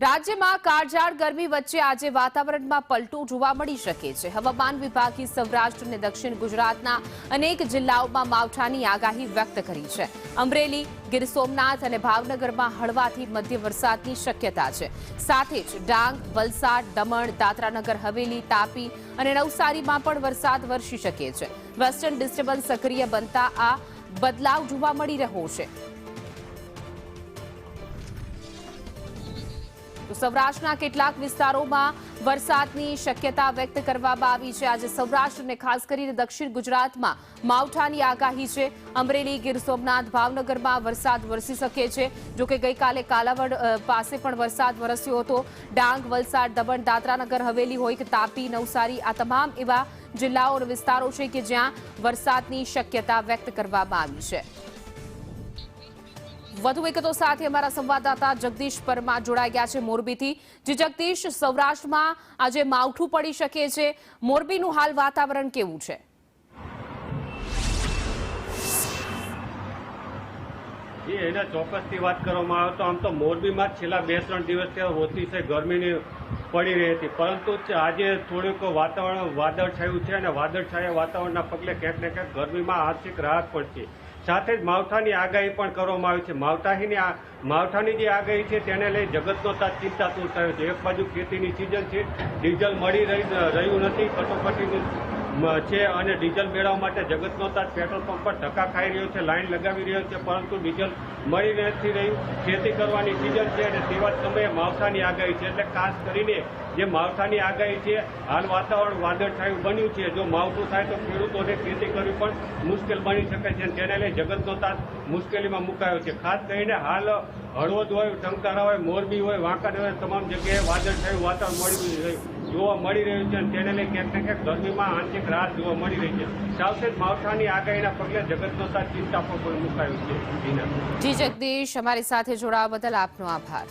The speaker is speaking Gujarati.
રાજ્યમાં કાળઝાળ ગરમી વચ્ચે આજે વાતાવરણમાં પલટો જોવા મળી શકે છે। હવામાન વિભાગે સૌરાષ્ટ્ર અને દક્ષિણ ગુજરાતના અનેક જિલ્લાઓમાં માવઠાની આગાહી વ્યક્ત કરી છે। અમરેલી, ગીર સોમનાથ અને ભાવનગરમાં હળવાથી મધ્ય વરસાદની શક્યતા છે। સાથે જ ડાંગ, વલસાડ, દમણ, દાદરાનગર હવેલી, તાપી અને નવસારીમાં પણ વરસાદ વરસી શકે છે। વેસ્ટર્ન ડિસ્ટર્બન્સ સક્રિય બનતા આ બદલાવ જોવા મળી રહ્યો છે। તો સૌરાષ્ટ્રના કેટલાક વિસ્તારોમાં વરસાદની શક્યતા વ્યક્ત કરવામાં આવી છે। આજે સૌરાષ્ટ્ર અને ખાસ કરીને દક્ષિણ ગુજરાતમાં માવઠાની આગાહી છે। અમરેલી, ગીર સોમનાથ, ભાવનગરમાં વરસાદ વરસી શકે છે। જો કે ગઈકાલે કાલાવડ પાસે પણ વરસાદ વરસ્યો હતો। ડાંગ, વલસાડ, દમણ, દાદરાનગર હવેલી હોય કે તાપી, નવસારી આ તમામ એવા જિલ્લાઓ અને વિસ્તારો છે કે જ્યાં વરસાદની શક્યતા વ્યક્ત કરવામાં આવી છે। વધુ વિગતો સાથે અમારા સંવાદદાતા જગદીશ પરમાર જોડાઈ ગયા છે મોરબીથી। જે જગદીશ, સૌરાષ્ટ્રમાં આજે માવઠું પડી શકે છે, મોરબીનું હાલ વાતાવરણ કેવું છે? એને ચોક્કસથી વાત કરવામાં આવે તો આમ તો મોરબીમાં છેલ્લા 2-3 દિવસથી અતિશય ગરમીની પડી રહી હતી, પરંતુ આજે થોડુંક વાતાવરણ વાદળછાયું છે અને વાદળછાયા વાતાવરણના પગલે ક્યાંક ને ક્યાંક ગરમીમાં આંશિક રાહત પડશે। સાથે જ માવઠાની આગાહી પણ કરવામાં આવી છે। માવઠાની જે આગાહી છે તેને લઈ જગતનો તાત ચિંતાતુર થયો છે। એક બાજુ ખેતીની સિઝન છે, ડીઝલ મળી રહ્યું નથી, કટોકટીનું છે અને ડીઝલ મેળવવા માટે જગતનો તાત પેટ્રોલ પંપ પર ધક્કા ખાઈ રહ્યો છે, લાઈન લગાવી રહ્યો છે, પરંતુ ડીઝલ મળી નથી રહ્યું। ખેતી કરવાની સિઝન છે અને તેવા જ સમયે માવઠાની આગાહી છે, એટલે ખાસ કરીને જે માવઠાની આગાહી છે, હાલ વાતાવરણ વાદળછાયું બન્યું છે। જો માવઠું થાય તો ખેડૂતોને ખેતી કરવી પણ મુશ્કેલ બની શકે છે અને તેને લઈ જગતનો તાત મુશ્કેલીમાં મુકાયો છે। ખાસ કરીને હાલ હળવદ હોય, ટંકારા હોય, મોરબી હોય, વાંકાનેર હોય, તમામ જગ્યાએ વાદળછાયું વાતાવરણ જોવા મળી રહ્યું છે અને તેને લઈ ક્યાંક ને ક્યાંક ગરમીમાં આંશિક રાહત જોવા મળી રહી છે। સાથે જ માવઠાની આગાહીના પગલે જગતનો તાત ચિંતા પર મુકાયો છે। જી જગદીશ, અમારી સાથે જોડાવા બદલ આપનો આભાર।